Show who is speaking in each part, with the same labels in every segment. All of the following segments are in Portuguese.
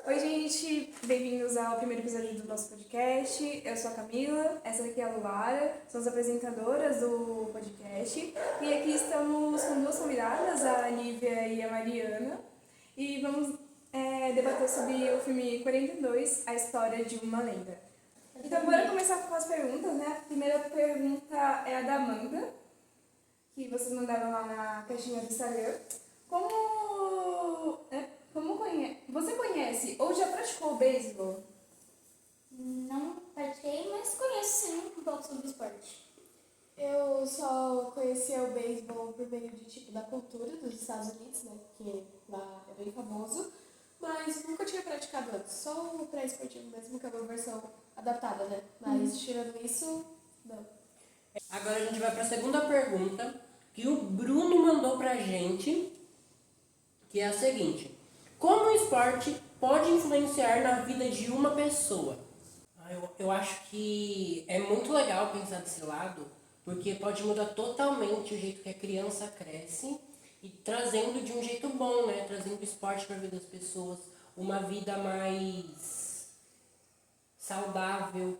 Speaker 1: Oi, gente! Bem-vindos ao primeiro episódio do nosso podcast. Eu sou a Camila, essa daqui é a Luara, somos apresentadoras do podcast. E aqui estamos com duas convidadas, a Lívia e a Mariana. E vamos debater sobre o filme 42, A História de uma Lenda. Então, bora começar com as perguntas, né? A primeira pergunta é a da Amanda, que vocês mandaram lá na caixinha do Instagram. Você conhece ou já praticou beisebol?
Speaker 2: Não pratiquei, mas conheço sim um pouco sobre esporte.
Speaker 3: Eu só conhecia o beisebol por meio de da cultura dos Estados Unidos, né? Porque lá é bem famoso. Mas nunca tinha praticado antes. Só o pré-esportivo mesmo, que é uma versão adaptada, né? Mas tirando isso, não.
Speaker 4: Agora a gente vai para a segunda pergunta que o Bruno mandou pra gente, que é a seguinte: como o esporte pode influenciar na vida de uma pessoa? Eu acho que é muito legal pensar desse lado, porque pode mudar totalmente o jeito que a criança cresce e trazendo de um jeito bom, né? Trazendo esporte para a vida das pessoas, uma vida mais saudável,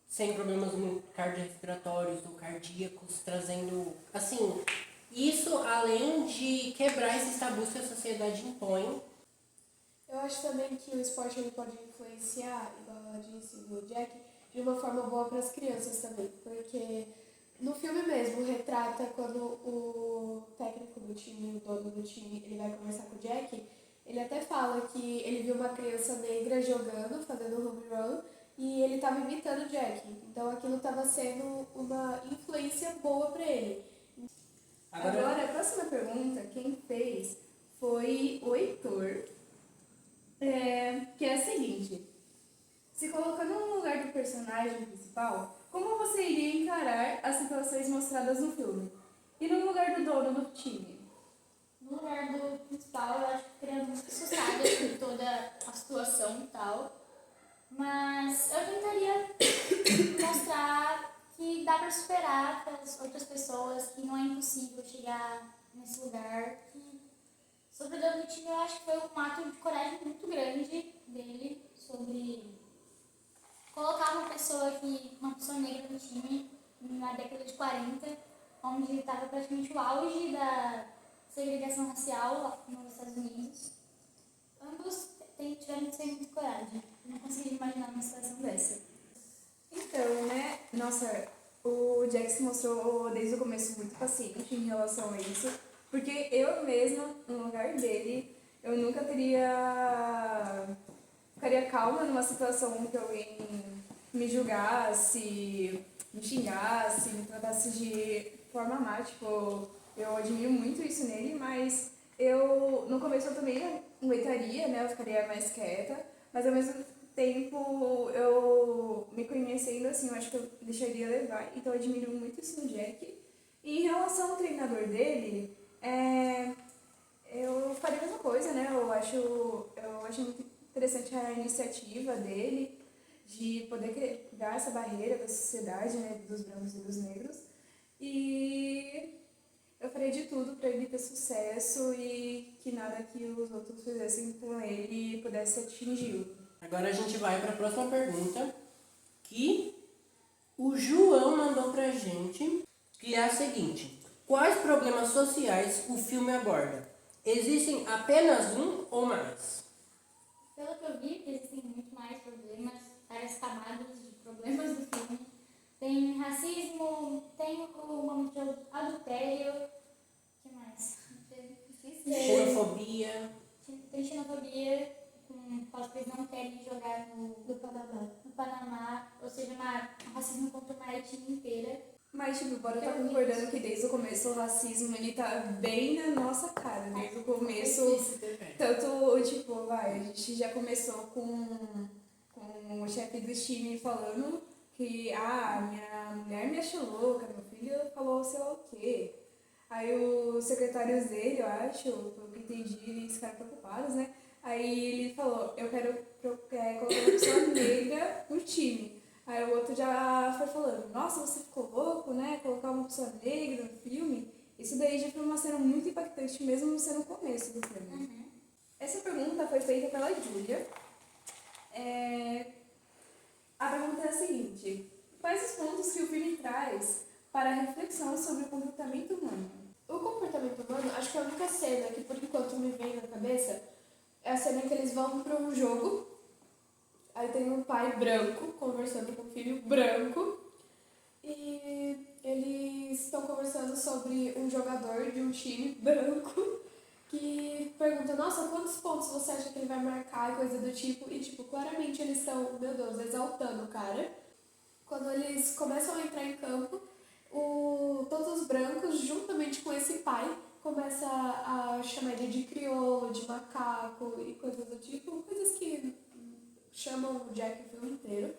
Speaker 4: sem problemas cardiorrespiratórios ou cardíacos, trazendo, assim, isso além de quebrar esses tabus que a sociedade impõe.
Speaker 3: Eu acho também que o esporte ele pode influenciar, igual ela disse, do Jack, de uma forma boa para as crianças também. Porque no filme mesmo retrata quando o técnico do time, o dono do time, ele vai conversar com o Jack, ele até fala que ele viu uma criança negra jogando, fazendo home run, e ele estava imitando o Jack. Então aquilo estava sendo uma influência boa para ele.
Speaker 1: Agora, a próxima pergunta, quem fez foi o Heitor, que é a seguinte: se colocando no lugar do personagem principal, como você iria encarar as situações mostradas no filme? E no lugar do dono do time?
Speaker 2: No lugar do principal, eu acho que ficaria muito assustada com toda a situação e tal. Mas eu tentaria mostrar que dá pra superar para as outras pessoas, que não é impossível chegar nesse lugar. Sobre o dono do time, eu acho que foi um ato de coragem muito grande dele sobre colocar uma pessoa negra no time na década de 40, onde estava praticamente o auge da segregação racial nos Estados Unidos. Ambos tiveram que ter muita coragem. Não consegui imaginar uma situação dessa.
Speaker 1: Então, né, nossa, o Jack se mostrou desde o começo muito paciente em relação a isso, porque eu mesma, no lugar dele, eu nunca ficaria calma numa situação que alguém me julgasse, me xingasse, me tratasse de forma má. Tipo, eu admiro muito isso nele, mas no começo eu também aguentaria, né, eu ficaria mais quieta, mas ao mesmo tempo eu me conhecendo assim, eu acho que eu deixaria levar, então eu admiro muito isso no Jack. E em relação ao treinador dele, eu faria a mesma coisa, né? Eu acho muito interessante a iniciativa dele de poder criar essa barreira da sociedade, né? Dos brancos e dos negros. E eu faria de tudo para ele ter sucesso e que nada que os outros fizessem com ele pudesse atingi-lo.
Speaker 4: Agora a gente vai para a próxima pergunta, que o João mandou pra gente, que é a seguinte: quais problemas sociais o filme aborda? Existem apenas um ou mais?
Speaker 2: Pelo que eu vi, existem muito mais problemas, várias camadas de problemas do filme. Tem racismo, tem o momento de adultério, o que mais?
Speaker 4: Xenofobia.
Speaker 2: Tem xenofobia, com cosplays não querem jogar no Panamá, ou seja, um racismo contra uma etnia inteira.
Speaker 1: Mas, tipo, bora estar concordando que desde o começo o racismo, ele tá bem na nossa cara. Desde o começo, tanto, tipo, a gente já começou com o chefe do time falando que, minha mulher me achou louca, meu filho falou sei lá o quê. Aí os secretários dele, eu acho, pelo que entendi, eles ficaram preocupados, né? Aí ele falou, eu quero colocar uma pessoa negra no time. Aí o outro já foi falando, nossa, você ficou louco, né? Colocar uma pessoa negra no filme. Isso daí já foi uma cena muito impactante, mesmo sendo o começo do filme. Essa pergunta foi feita pela Júlia. A pergunta é a seguinte: quais os pontos que o filme traz para a reflexão sobre o comportamento humano?
Speaker 3: O comportamento humano, acho que a única cena que por enquanto me vem na cabeça é a cena que eles vão para um jogo. Aí tem um pai branco conversando com um filho branco. E eles estão conversando sobre um jogador de um time branco que pergunta, nossa, quantos pontos você acha que ele vai marcar e coisa do tipo. E, tipo, claramente eles estão, meu Deus, exaltando o cara. Quando eles começam a entrar em campo, todos os brancos, juntamente com esse pai, começa a chamar ele de crioulo, de macaco e coisas do tipo. Coisas que chamam o Jack o filme inteiro.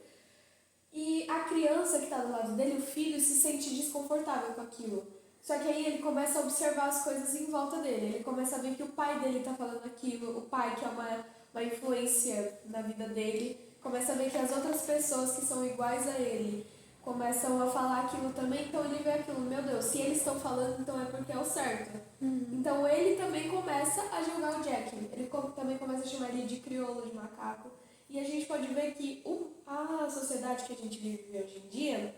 Speaker 3: E a criança que está do lado dele, o filho, se sente desconfortável com aquilo. Só que aí ele começa a observar as coisas em volta dele. Ele começa a ver que o pai dele está falando aquilo, o pai, que é uma influência na vida dele, começa a ver que as outras pessoas que são iguais a ele começam a falar aquilo também, então ele vê aquilo, meu Deus, se eles estão falando, então é porque é o certo. Então ele também começa a julgar o Jack. Ele também começa a chamar ele de crioulo, de macaco. E a gente pode ver que a sociedade que a gente vive hoje em dia,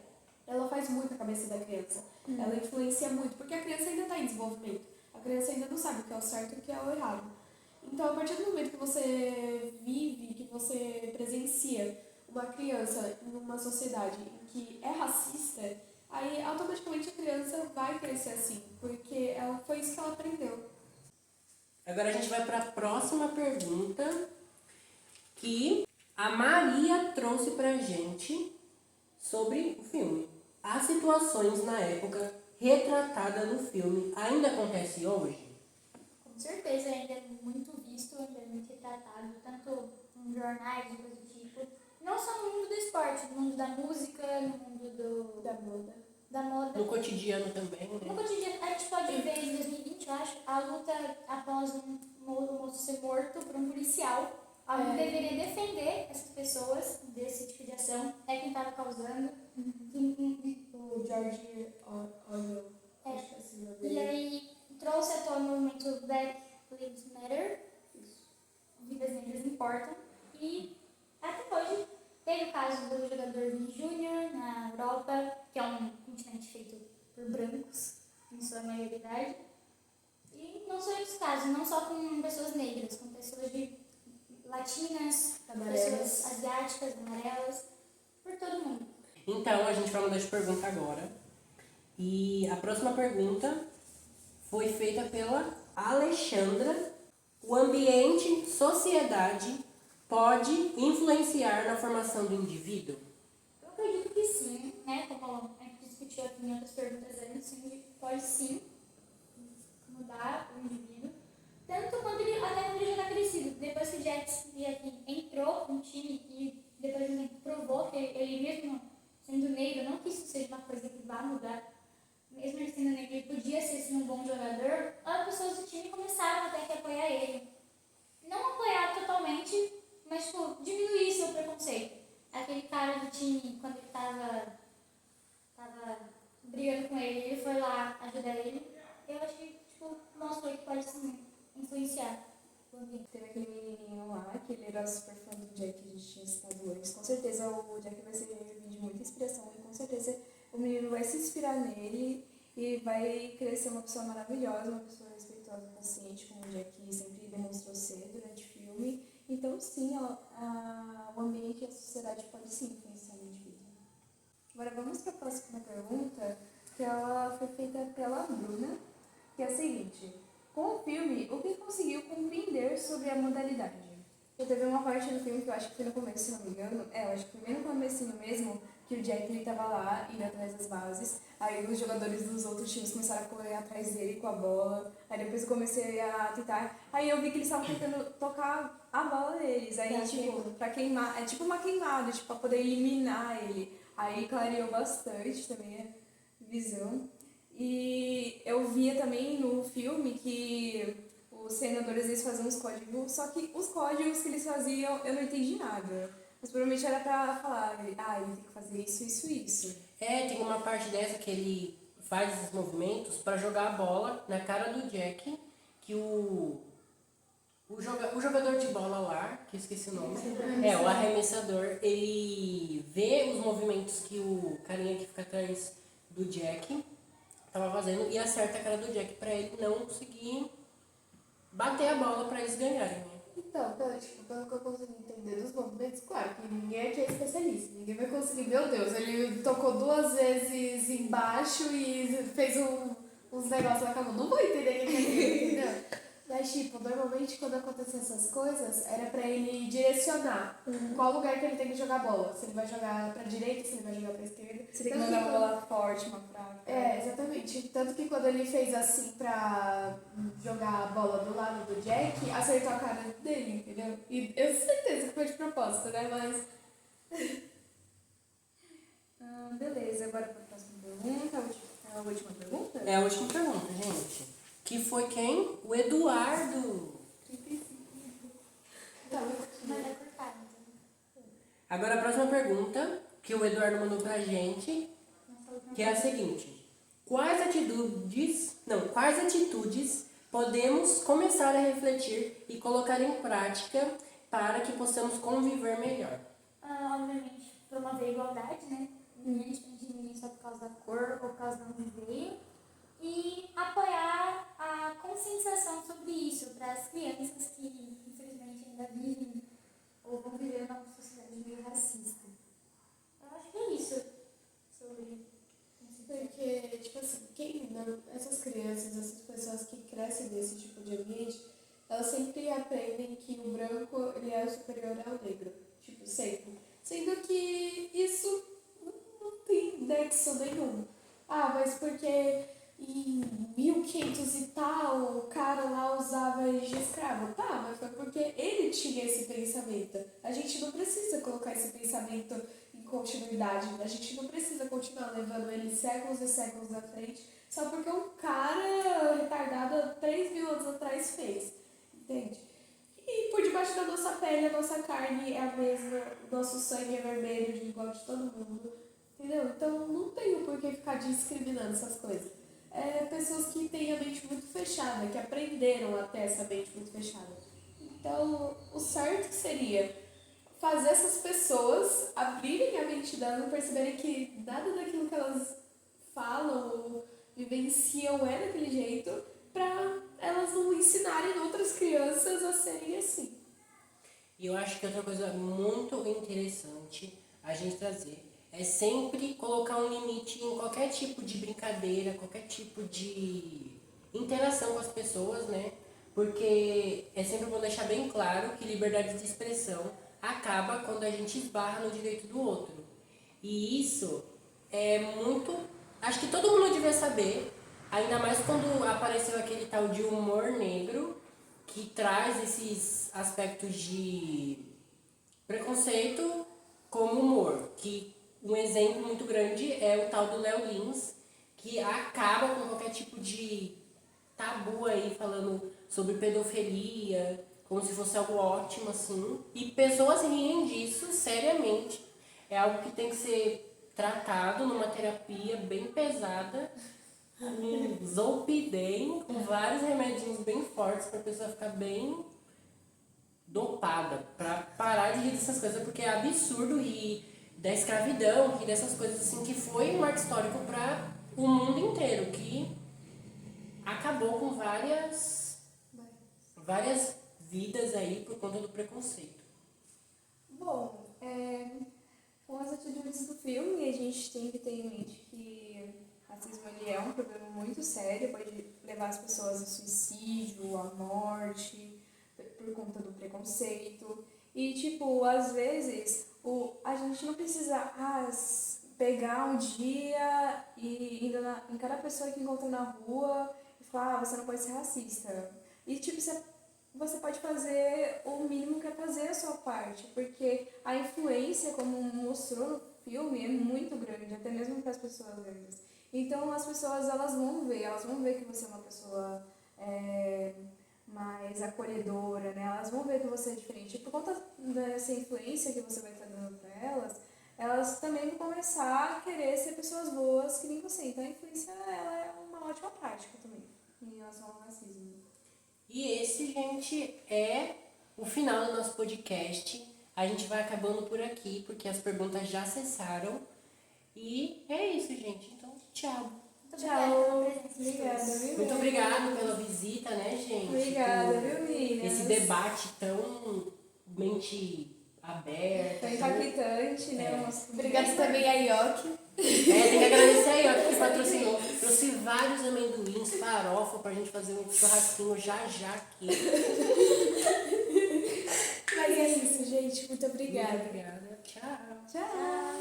Speaker 3: ela faz muito a cabeça da criança. Ela influencia muito, porque a criança ainda está em desenvolvimento. A criança ainda não sabe o que é o certo e o que é o errado. Então, a partir do momento que você vive, que você presencia uma criança numa sociedade em que é racista, aí automaticamente a criança vai crescer assim, porque foi isso que ela aprendeu.
Speaker 4: Agora a gente vai para a próxima pergunta, que a Maria trouxe pra gente sobre o filme. As situações na época retratada no filme ainda acontecem hoje?
Speaker 2: Com certeza ainda é muito visto, ainda é muito retratado, tanto em jornais e coisa do tipo. Não só no mundo do esporte, no mundo da música, no mundo da moda.
Speaker 4: No cotidiano também,
Speaker 2: No
Speaker 4: né?
Speaker 2: cotidiano, a gente pode ver em 2020, eu acho, a luta após um moço ser morto por um policial. Alguém deveria defender essas pessoas desse tipo de ação. É quem estava causando.
Speaker 3: O George Orwell, acho que é assim o nome
Speaker 2: E
Speaker 3: dele.
Speaker 2: aí trouxe à tona o movimento Black Lives Matter. Vidas negras importam. E até hoje teve o caso do jogador Vini Júnior na Europa, que é um continente feito por brancos, em sua maioridade. E não só esses casos, não só com pessoas negras, com pessoas latinas, pessoas asiáticas, amarelas, por todo mundo.
Speaker 4: Então, a gente vai mudar de pergunta agora. E a próxima pergunta foi feita pela Alexandra. O ambiente, sociedade, pode influenciar na formação do indivíduo?
Speaker 2: Eu acredito que sim, né? Como a gente discutiu aqui em outras perguntas antes, pode sim mudar o indivíduo. Tanto quando até quando ele já está crescido. Depois que o Jack entrou no time e depois de um tempo provou que ele mesmo sendo negro, não que isso seja uma coisa que vá mudar, mesmo ele sendo negro, ele podia ser sim, um bom jogador, as pessoas do time começaram até que a apoiar ele. Não apoiar totalmente, mas tipo, diminuir seu preconceito. Aquele cara do time, quando ele tava brigando com ele, ele foi lá ajudar ele. Eu acho que tipo, mostrou que pode sim influenciar o ambiente.
Speaker 1: Teve aquele menininho lá, que ele era super fã do Jack, que a gente tinha citado antes. Com certeza o Jack vai servir de muita inspiração e com certeza o menino vai se inspirar nele e vai crescer uma pessoa maravilhosa, uma pessoa respeitosa, paciente, como o Jack sempre demonstrou ser durante o filme. Então, sim, o ambiente e a sociedade pode sim influenciar o indivíduo. Agora vamos para a próxima pergunta, que ela foi feita pela Bruna, que é a seguinte: com o filme, o que conseguiu compreender sobre a modalidade? Eu teve uma parte do filme que eu acho que foi no começo, se não me engano, eu acho que foi bem no comecinho mesmo, que o Jack ele tava lá, indo atrás das bases, aí os jogadores dos outros times começaram a correr atrás dele com a bola, aí depois eu comecei a tentar, aí eu vi que eles estavam tentando tocar a bola deles, aí pra queimar, é tipo uma queimada, tipo, pra poder eliminar ele, aí clareou bastante também a visão. E eu via também no filme que os treinadores eles faziam os códigos, só que os códigos que eles faziam eu não entendi nada. Mas provavelmente era pra falar, ele tem que fazer isso, isso, isso.
Speaker 4: Tem uma parte dessa que ele faz esses movimentos para jogar a bola na cara do Jack, que o O jogador de bola lá, que eu esqueci o nome, o arremessador, ele vê os movimentos que o carinha que fica atrás do Jack tava fazendo e acerta a cara do Jack pra ele não conseguir bater a bola pra eles ganharem, né?
Speaker 3: Então, pelo que eu consegui entender dos movimentos, claro que ninguém aqui é especialista, ninguém vai conseguir, meu Deus, ele tocou 2 vezes embaixo e fez uns negócios lá com a mão. Não vou entender o que é, entendeu? Mas, normalmente quando aconteciam essas coisas, era pra ele direcionar qual lugar que ele tem que jogar a bola. Se ele vai jogar pra direita, se ele vai jogar pra esquerda.
Speaker 1: Você tem que mandar uma bola forte, uma fraca.
Speaker 3: Exatamente. Tanto que quando ele fez assim pra jogar a bola do lado do Jack, acertou a cara dele, entendeu? E eu tenho certeza que foi de propósito, né? Mas.
Speaker 1: Beleza, agora para a próxima pergunta. A última pergunta?
Speaker 4: É a última pergunta, gente. Que foi quem? O Eduardo.
Speaker 3: 35. Tá,
Speaker 2: Mas é cortado, então.
Speaker 4: Agora a próxima pergunta que o Eduardo mandou pra gente, que é a seguinte. Quais atitudes podemos começar a refletir e colocar em prática para que possamos conviver melhor?
Speaker 2: Obviamente, promover a igualdade, né? Ninguém de ninguém só por causa da cor ou por causa de onde veio. E apoiar a conscientização sobre isso para as crianças que, infelizmente, ainda vivem ou vão viver numa sociedade meio racista. Eu acho que é isso sobre...
Speaker 3: Porque, assim, essas crianças, essas pessoas que crescem nesse tipo de ambiente, elas sempre aprendem que o branco ele é superior ao negro. Sempre. Sendo que isso não tem nexo nenhum. Ah, mas porque em 1500 e tal, o cara lá usava eles de escravo. Tá, mas foi porque ele tinha esse pensamento. A gente não precisa colocar esse pensamento em continuidade. A gente não precisa continuar levando ele séculos e séculos à frente só porque um cara retardado 3.000 anos atrás fez. Entende? E por debaixo da nossa pele, a nossa carne é a mesma, o nosso sangue é vermelho, igual de todo mundo. Entendeu? Então não tem o porquê ficar discriminando essas coisas. Pessoas que têm a mente muito fechada, que aprenderam a ter essa mente muito fechada. Então, o certo seria fazer essas pessoas abrirem a mente delas e perceberem que nada daquilo que elas falam ou vivenciam é daquele jeito, para elas não ensinarem outras crianças a serem assim.
Speaker 4: E eu acho que outra coisa muito interessante a gente trazer é sempre colocar um limite em qualquer tipo de brincadeira, qualquer tipo de interação com as pessoas, né? Porque é sempre bom deixar bem claro que liberdade de expressão acaba quando a gente esbarra no direito do outro. E isso é muito... Acho que todo mundo devia saber, ainda mais quando apareceu aquele tal de humor negro, que traz esses aspectos de preconceito como humor, que um exemplo muito grande é o tal do Léo Lins, que acaba com qualquer tipo de tabu aí, falando sobre pedofilia, como se fosse algo ótimo, assim. E pessoas riem disso seriamente. É algo que tem que ser tratado numa terapia bem pesada, com Zolpidem, com vários remedinhos bem fortes pra pessoa ficar bem dopada, pra parar de rir dessas coisas, porque é absurdo rir da escravidão, rir dessas coisas assim, que foi um marco histórico para o mundo inteiro, que acabou com várias vidas aí por conta do preconceito.
Speaker 1: Bom, com as atitudes do filme, a gente tem que ter em mente que racismo ele é um problema muito sério, pode levar as pessoas ao suicídio, à morte, por conta do preconceito. E, às vezes, a gente não precisa pegar um dia e ir em cada pessoa que encontra na rua e falar, você não pode ser racista. E, você pode fazer o mínimo que é fazer a sua parte, porque a influência, como mostrou no filme, é muito grande, até mesmo para as pessoas negras. Então, as pessoas, elas vão ver que você é uma pessoa mais acolhedora, né? Elas vão ver que você é diferente. E por conta dessa influência que você vai estar dando para elas também vão começar a querer ser pessoas boas que nem você. Então, a influência, ela é uma ótima prática também, em relação ao racismo.
Speaker 4: E esse, gente, é o final do nosso podcast. A gente vai acabando por aqui, porque as perguntas já cessaram. E é isso, gente. Então, tchau.
Speaker 1: Tchau. Obrigada, viu?
Speaker 4: Muito obrigado pela visita, né, gente?
Speaker 1: Obrigada,
Speaker 4: Por
Speaker 1: viu, meninas?
Speaker 4: esse debate tão mente aberta.
Speaker 1: Foi impactante, né? Nossa,
Speaker 3: Obrigada também a Ioki.
Speaker 4: Tem que agradecer aí, ó, que patrocinou. Trouxe vários amendoins, farofa pra gente fazer um churrasquinho já aqui.
Speaker 3: Mas é isso, gente. Muito obrigada.
Speaker 4: Obrigada. Tchau.
Speaker 1: Tchau.